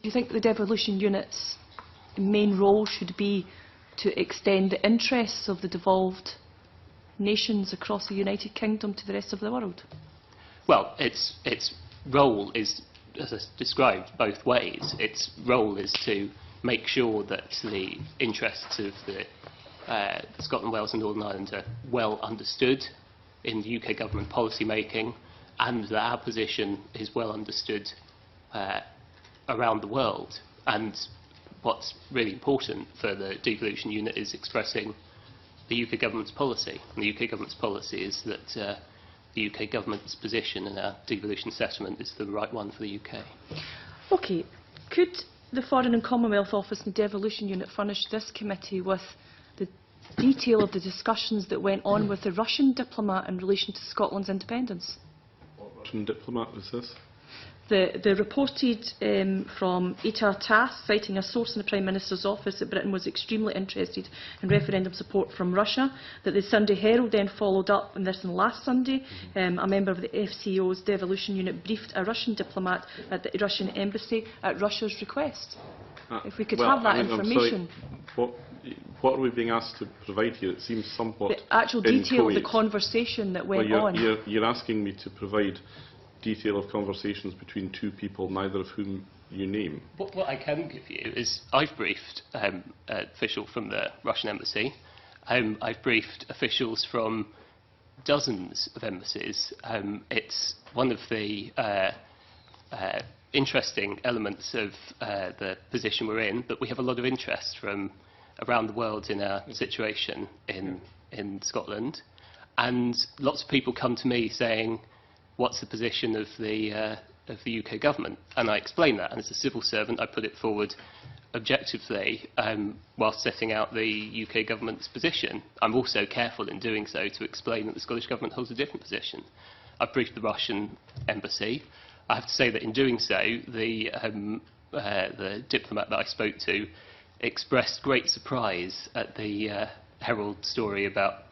Do you think the devolution unit's main role should be to extend the interests of the devolved nations across the United Kingdom to the rest of the world? Well, its role is, as I described, both ways. Its role is to make sure that the interests of the Scotland, Wales and Northern Ireland are well understood in the UK government policy making, and that our position is well understood around the world. And what's really important for the devolution unit is expressing the UK government's policy. And the UK government's policy is that the UK government's position in our devolution settlement is the right one for the UK. OK. Could the Foreign and Commonwealth Office and Devolution Unit furnish this committee with the detail of the discussions that went on with the Russian diplomat in relation to Scotland's independence? What Russian diplomat was this? The reported from HR TASS, citing a source in the Prime Minister's office, that Britain was extremely interested in referendum support from Russia, that the Sunday Herald then followed up on this on last Sunday. A member of the FCO's devolution unit briefed a Russian diplomat at the Russian embassy at Russia's request. If we could have that information. What are we being asked to provide here? It seems somewhat the actual detail inchoate. of the conversation that went on. You're asking me to provide detail of conversations between two people, neither of whom you name. What I can give you is I've briefed an official from the Russian embassy. I've briefed officials from dozens of embassies. It's one of the interesting elements of the position we're in, but we have a lot of interest from around the world in our situation in Scotland. And lots of people come to me saying, what's the position of the UK government? And I explain that, and as a civil servant I put it forward objectively whilst setting out the UK government's position. I'm also careful in doing so to explain that the Scottish government holds a different position. I've briefed the Russian embassy. I have to say that in doing so, the diplomat that I spoke to expressed great surprise at the Herald story about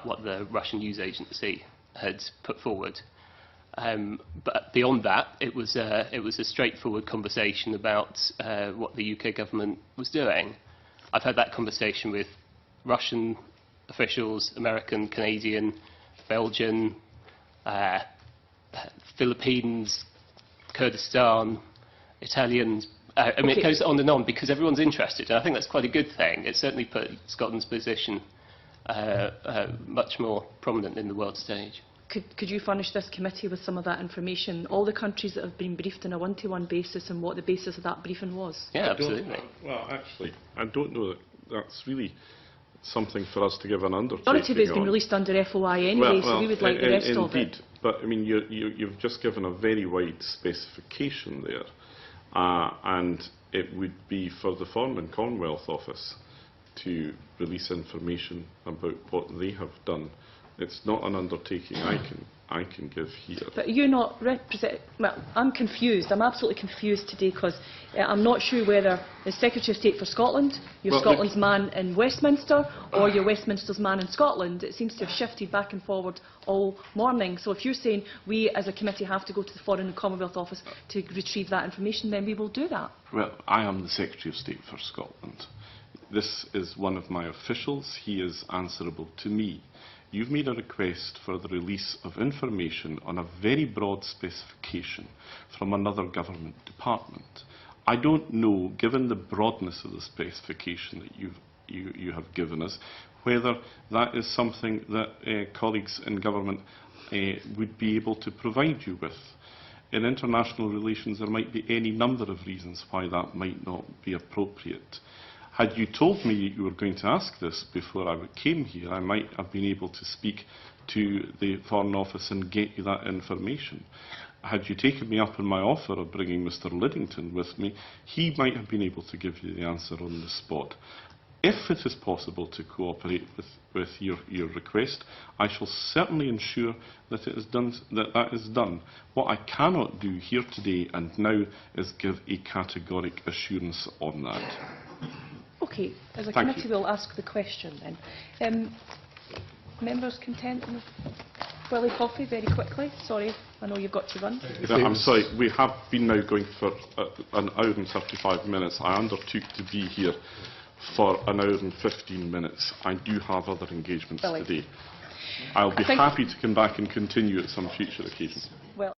what the Russian news agency had put forward. But beyond that, it was a straightforward conversation about what the UK government was doing. I've had that conversation with Russian officials, American, Canadian, Belgian, Philippines, Kurdistan, Italians. I mean, it goes on and on because everyone's interested, and I think that's quite a good thing. It certainly put Scotland's position much more prominent in the world stage. Could you furnish this committee with some of that information, all the countries that have been briefed on a one-to-one basis, and what the basis of that briefing was? Yeah, absolutely. Well, actually, I don't know that that's really something for us to give an undertaking Majority of it has been released under FOI anyway, so we would like the rest of it. Indeed, but I mean, you've just given a very wide specification there, and it would be for the Foreign and Commonwealth Office to release information about what they have done. It's not an undertaking I can give here. But you're not represent. Well, I'm confused. I'm absolutely confused today because I'm not sure whether the Secretary of State for Scotland, you're Scotland's man in Westminster, or you're Westminster's man in Scotland. It seems to have shifted back and forward all morning. So if you're saying we as a committee have to go to the Foreign and Commonwealth Office to retrieve that information, then we will do that. Well, I am the Secretary of State for Scotland. This is one of my officials. He is answerable to me. You've made a request for the release of information on a very broad specification from another government department. I don't know, given the broadness of the specification that you have given us, whether that is something that colleagues in government would be able to provide you with. In international relations, there might be any number of reasons why that might not be appropriate. Had you told me you were going to ask this before I came here, I might have been able to speak to the Foreign Office and get you that information. Had you taken me up on my offer of bringing Mr Liddington with me, he might have been able to give you the answer on the spot. If it is possible to cooperate with your request, I shall certainly ensure that it is done, that is done. What I cannot do here today and now is give a categoric assurance on that. Okay, as a committee we'll ask the question then. Members content? Willie Coffey, very quickly. Sorry, I know you've got to run. I'm sorry, we have been now going for an hour and 35 minutes. I undertook to be here for an hour and 15 minutes. I do have other engagements today. I'll be happy to come back and continue at some future occasion. Well.